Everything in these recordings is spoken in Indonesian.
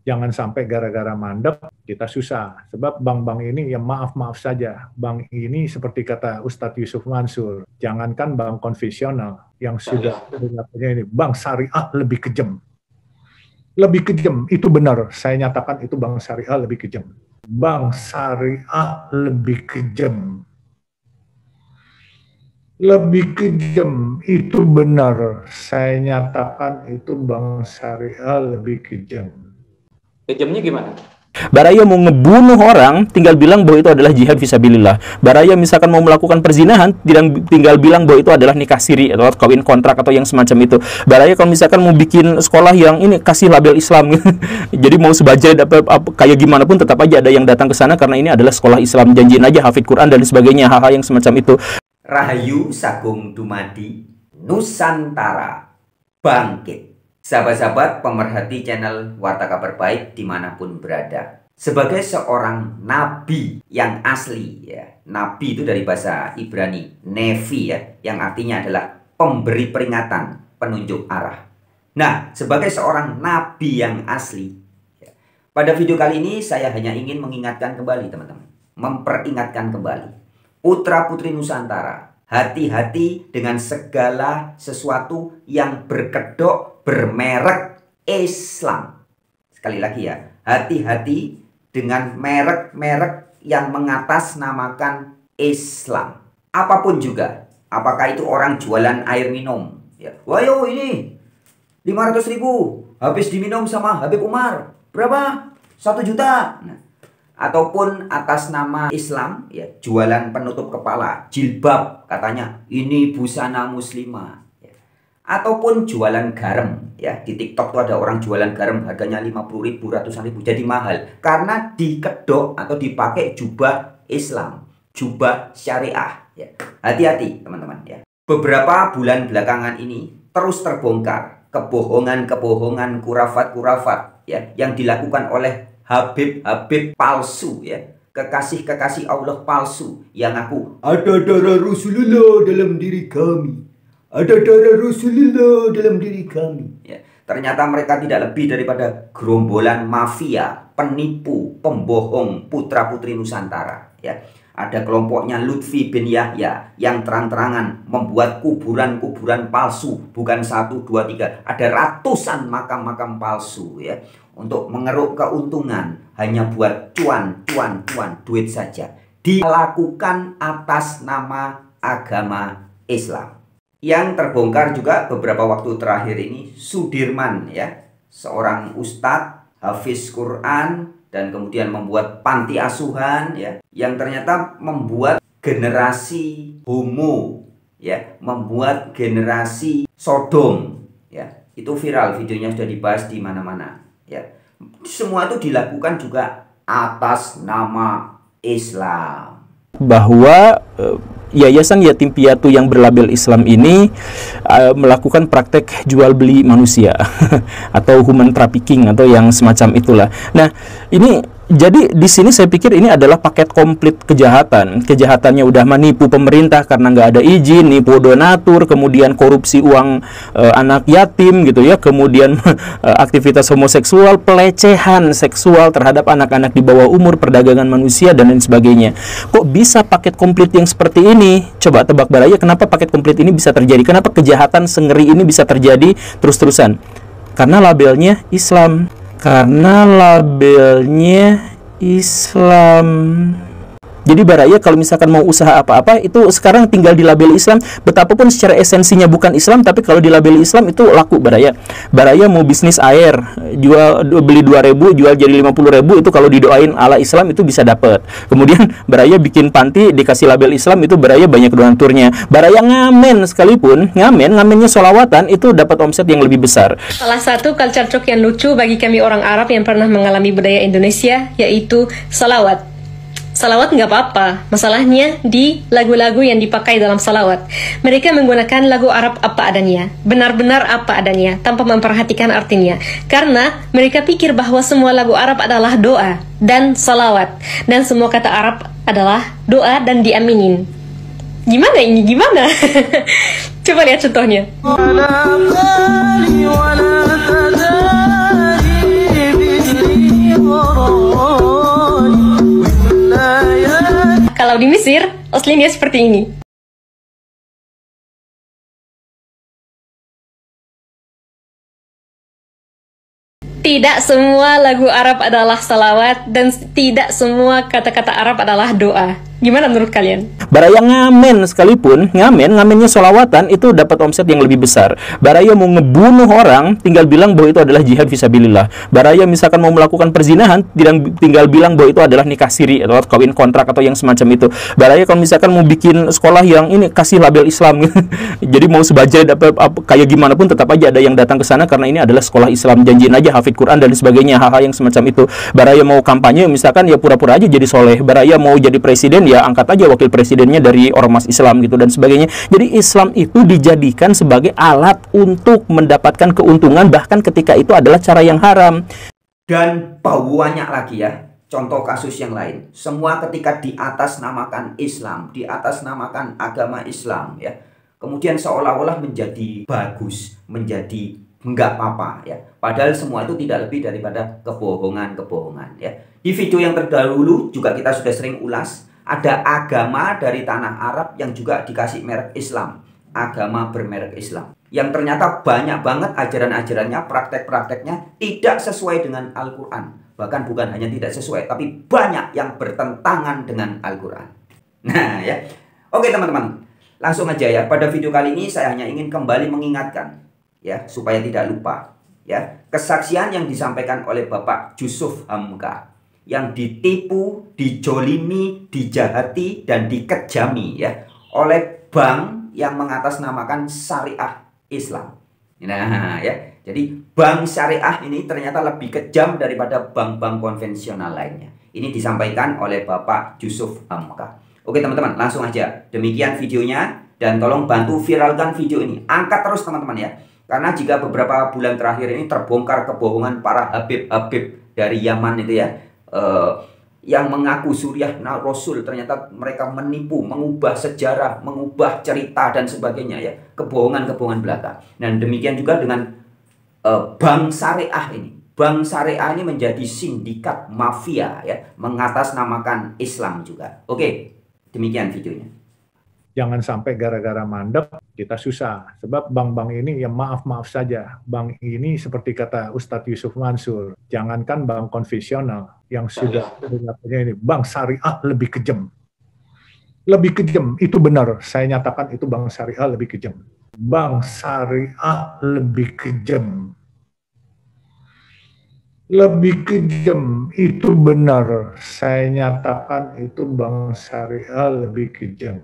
Jangan sampai gara-gara mandek kita susah. Sebab bank-bank ini ya maaf-maaf saja. Bank ini seperti kata Ustadz Yusuf Mansur, jangankan bank konvensional yang sudah punya ini, bank syariah lebih kejam. Lebih kejam, itu benar. Saya nyatakan itu bank syariah lebih kejam. Bank syariah lebih kejam. Lebih kejam, itu benar. Saya nyatakan itu bank syariah lebih kejam. Kejamnya gimana? Baraya mau ngebunuh orang, tinggal bilang bahwa itu adalah jihad fisabilillah. Baraya misalkan mau melakukan perzinahan, tinggal bilang bahwa itu adalah nikah siri atau kawin kontrak atau yang semacam itu. Baraya kalau misalkan mau bikin sekolah yang ini kasih label Islam, jadi mau sebajai kayak gimana pun tetap aja ada yang datang ke sana karena ini adalah sekolah Islam. Janjiin aja hafid Quran dan sebagainya, hal-hal yang semacam itu. Rahayu Sagung Dumadi, Nusantara bangkit. Sahabat-sahabat pemerhati channel Warta Kabar Baik dimanapun berada. Sebagai seorang nabi yang asli ya, nabi itu dari bahasa Ibrani, nevi ya, yang artinya adalah pemberi peringatan, penunjuk arah. Nah, sebagai seorang nabi yang asli ya, pada video kali ini saya hanya ingin mengingatkan kembali teman-teman, memperingatkan kembali putra putri Nusantara, hati-hati dengan segala sesuatu yang berkedok bermerek Islam. Sekali lagi ya, hati-hati dengan merek-merek yang mengatasnamakan Islam. Apapun juga, apakah itu orang jualan air minum ya, wah yo ini 500.000 habis diminum sama Habib Umar, berapa? 1 juta. Nah, ataupun atas nama Islam ya, jualan penutup kepala, jilbab, katanya ini busana muslimah. Ataupun jualan garam ya, di TikTok tuh ada orang jualan garam harganya 50.000, ratusan ribu, jadi mahal karena dikedok atau dipakai jubah Islam, jubah syariah ya. Hati-hati teman-teman ya. Beberapa bulan belakangan ini terus terbongkar kebohongan-kebohongan, kurafat-kurafat ya yang dilakukan oleh Habib-Habib palsu ya, kekasih-kekasih Allah palsu yang ngaku ada darah Rasulullah dalam diri kami. Ada darah Rasulullah dalam diri kami ya. Ternyata mereka tidak lebih daripada gerombolan mafia, penipu, pembohong putra-putri Nusantara ya. Ada kelompoknya Lutfi bin Yahya yang terang-terangan membuat kuburan-kuburan palsu, bukan 1, 2, 3, ada ratusan makam-makam palsu ya, untuk mengeruk keuntungan hanya buat cuan, duit saja. Dilakukan atas nama agama Islam. Yang terbongkar juga beberapa waktu terakhir ini Sudirman ya, seorang ustadz hafiz Quran dan kemudian membuat panti asuhan ya, yang ternyata membuat generasi homo ya, membuat generasi Sodom ya. Itu viral, videonya sudah dibahas di mana-mana ya. Semua itu dilakukan juga atas nama Islam. Bahwa Yayasan Yatim Piatu yang berlabel Islam ini melakukan praktek jual beli manusia atau human trafficking atau yang semacam itulah. Nah, ini jadi di sini saya pikir ini adalah paket komplit kejahatan. Kejahatannya udah menipu pemerintah karena nggak ada izin, nipu donatur, kemudian korupsi uang anak yatim gitu ya, kemudian aktivitas homoseksual, pelecehan seksual terhadap anak-anak di bawah umur, perdagangan manusia dan lain sebagainya. Kok bisa paket komplit yang seperti ini? Coba tebak Baraya, kenapa paket komplit ini bisa terjadi? Kenapa kejahatan sengeri ini bisa terjadi terus-terusan? Karena labelnya Islam. Karena labelnya Islam. Jadi Baraya kalau misalkan mau usaha apa-apa itu sekarang tinggal di label Islam, betapapun secara esensinya bukan Islam, tapi kalau di label Islam itu laku Baraya. Baraya mau bisnis air, beli 2.000 jual jadi 50.000, itu kalau didoain ala Islam itu bisa dapat. Kemudian Baraya bikin panti dikasih label Islam, itu Baraya banyak donaturnya. Baraya ngamen sekalipun, ngamennya sholawatan itu dapat omset yang lebih besar. Salah satu culture shock yang lucu bagi kami orang Arab yang pernah mengalami budaya Indonesia yaitu salawat. Salawat nggak apa-apa, masalahnya di lagu-lagu yang dipakai dalam salawat. Mereka menggunakan lagu Arab apa adanya, benar-benar apa adanya, tanpa memperhatikan artinya. Karena mereka pikir bahwa semua lagu Arab adalah doa dan salawat, dan semua kata Arab adalah doa dan diaminin. Gimana ini? Gimana? Coba lihat contohnya. Kalau di Mesir, aslinya seperti ini. Tidak semua lagu Arab adalah salawat dan tidak semua kata-kata Arab adalah doa. Gimana menurut kalian? Baraya ngamen sekalipun, ngamennya solawatan itu dapat omset yang lebih besar. Baraya mau ngebunuh orang, tinggal bilang bahwa itu adalah jihad fisabilillah. Baraya misalkan mau melakukan perzinahan, tinggal bilang bahwa itu adalah nikah siri atau kawin kontrak atau yang semacam itu. Baraya kalau misalkan mau bikin sekolah yang ini kasih label Islam, jadi mau sebajai kayak gimana pun tetap aja ada yang datang ke sana karena ini adalah sekolah Islam. Janjiin aja hafid Quran dan sebagainya, hal-hal yang semacam itu. Baraya mau kampanye misalkan ya pura-pura aja jadi soleh. Baraya mau jadi presiden ya angkat aja wakil presidennya dari ormas Islam gitu dan sebagainya. Jadi Islam itu dijadikan sebagai alat untuk mendapatkan keuntungan bahkan ketika itu adalah cara yang haram. Dan banyak lagi ya contoh kasus yang lain. Semua ketika di atas namakan Islam, di atas namakan agama Islam ya. Kemudian seolah-olah menjadi bagus, menjadi enggak apa-apa ya. Padahal semua itu tidak lebih daripada kebohongan-kebohongan ya. Di video yang terdahulu juga kita sudah sering ulas. Ada agama dari tanah Arab yang juga dikasih merek Islam. Agama bermerek Islam. Yang ternyata banyak banget ajaran-ajarannya, praktek-prakteknya tidak sesuai dengan Al-Quran. Bahkan bukan hanya tidak sesuai, tapi banyak yang bertentangan dengan Al-Quran. Nah ya. Oke teman-teman. Langsung aja ya. Pada video kali ini saya hanya ingin kembali mengingatkan. Ya, supaya tidak lupa. Ya, kesaksian yang disampaikan oleh Bapak Yusuf Hamka. Yang ditipu, dijolimi, dijahati, dan dikejami ya oleh bank yang mengatasnamakan syariah Islam. Nah ya, jadi bank syariah ini ternyata lebih kejam daripada bank-bank konvensional lainnya. Ini disampaikan oleh Bapak Yusuf Hamka. Oke teman-teman, langsung aja. Demikian videonya dan tolong bantu viralkan video ini. Angkat terus teman-teman ya. Karena jika beberapa bulan terakhir ini terbongkar kebohongan para habib-habib dari Yaman itu ya. Yang mengaku suriah Rasul, ternyata mereka menipu, mengubah sejarah, mengubah cerita dan sebagainya ya, kebohongan-kebohongan belaka. Dan demikian juga dengan bank syariah ini. Bank syariah ini menjadi sindikat mafia ya, mengatasnamakan Islam juga. Oke, demikian videonya. Jangan sampai gara-gara mandek kita susah. Sebab bank-bank ini ya maaf-maaf saja. Bank ini seperti kata Ustadz Yusuf Mansur, jangankan bank konvensional yang sudah punya ini, bank syariah lebih kejam. Lebih kejam, itu benar. Saya nyatakan itu bank syariah lebih kejam. Bank syariah lebih kejam. Lebih kejam, itu benar. Saya nyatakan itu bank syariah lebih kejam.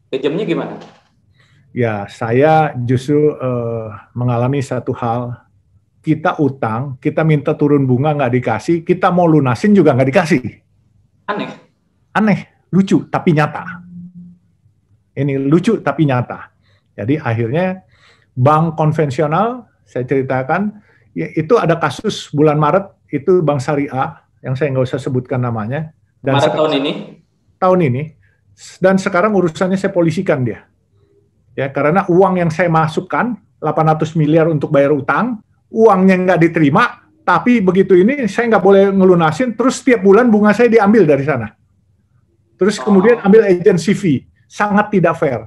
Kejamnya gimana? Ya, saya justru mengalami satu hal. Kita utang, kita minta turun bunga nggak dikasih, kita mau lunasin juga nggak dikasih. Aneh. Aneh, lucu, tapi nyata. Ini lucu, tapi nyata. Jadi akhirnya bank konvensional, saya ceritakan, ya, itu ada kasus bulan Maret, itu bank syariah, yang saya nggak usah sebutkan namanya. Dan Maret tahun ini? Tahun ini. Dan sekarang urusannya saya polisikan dia. Ya, karena uang yang saya masukkan 800 miliar untuk bayar utang, uangnya nggak diterima, tapi begitu ini saya nggak boleh ngelunasin, terus setiap bulan bunga saya diambil dari sana. Terus kemudian ambil agency fee, sangat tidak fair.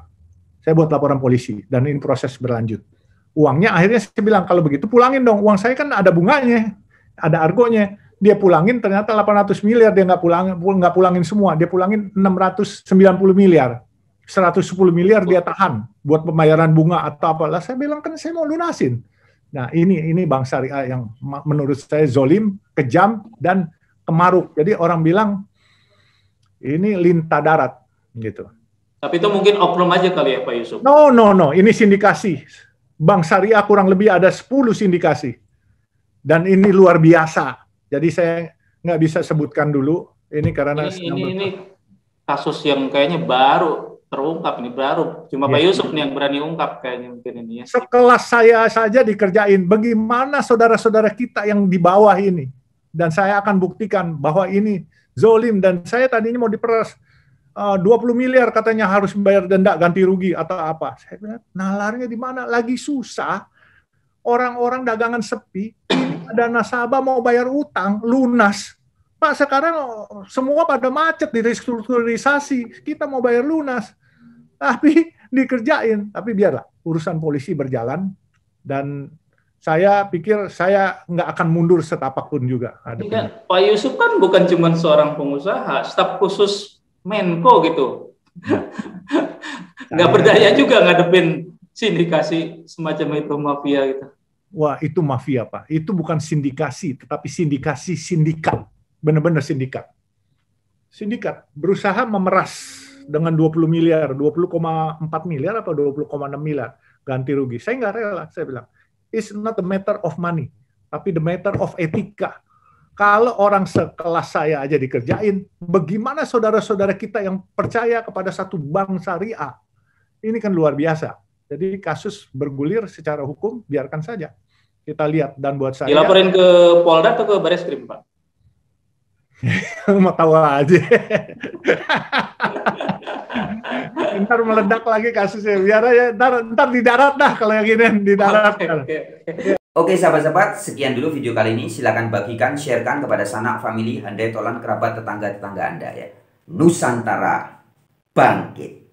Saya buat laporan polisi dan ini proses berlanjut. Uangnya akhirnya saya bilang kalau begitu pulangin dong, uang saya kan ada bunganya, ada argonya. Dia pulangin ternyata 800 miliar dia nggak pulangin semua, dia pulangin 690 miliar. 110 miliar dia tahan buat pembayaran bunga atau apalah. Saya bilang kan saya mau lunasin. Nah, ini bank syariah yang menurut saya zolim, kejam dan kemaruk. Jadi orang bilang ini lintah darat gitu. Tapi itu mungkin oknum aja kali ya Pak Yusuf? No, ini sindikasi. Bank syariah kurang lebih ada 10 sindikasi. Dan ini luar biasa. Jadi saya nggak bisa sebutkan dulu ini karena ini kasus yang kayaknya baru terungkap ini baru. Cuma Pak Yusuf nih yang berani ungkap kayaknya mungkin ini ya. Sekelas saya saja dikerjain. Bagaimana saudara-saudara kita yang di bawah ini? Dan saya akan buktikan bahwa ini zolim dan saya tadinya mau diperas 20 miliar katanya harus membayar denda ganti rugi atau apa. Saya bilang, nalarnya di mana? Lagi susah. Orang-orang dagangan sepi, ada nasabah mau bayar utang, lunas. Pak, sekarang semua pada macet di restrukturisasi, kita mau bayar lunas, tapi dikerjain. Tapi biarlah urusan polisi berjalan, dan saya pikir saya nggak akan mundur setapak pun juga. Enggak, Pak Yusuf kan bukan cuma seorang pengusaha, staf khusus Menko gitu. Nggak berdaya juga ngadepin sindikasi semacam itu, mafia gitu. Wah, itu mafia, Pak. Itu bukan sindikasi, tetapi sindikasi sindikat. Benar-benar sindikat. Sindikat berusaha memeras dengan 20 miliar, 20,4 miliar atau 20,6 miliar ganti rugi. Saya nggak rela, saya bilang. It's not a matter of money, tapi the matter of etika. Kalau orang sekelas saya aja dikerjain, bagaimana saudara-saudara kita yang percaya kepada satu bank syariah? Ini kan luar biasa. Jadi kasus bergulir secara hukum, biarkan saja. Kita lihat, dan buat saya... Dilaporin ke Polda atau ke Bareskrim, Pak? Mau tahu aja. Ntar meledak lagi kasusnya. Biar aja, ntar di darat dah kalau yang ini, di darat. Oke sahabat-sahabat, sekian dulu video kali ini. Silakan bagikan, sharekan kepada sanak, family, handai, tolan, kerabat, tetangga-tetangga Anda ya. Nusantara bangkit.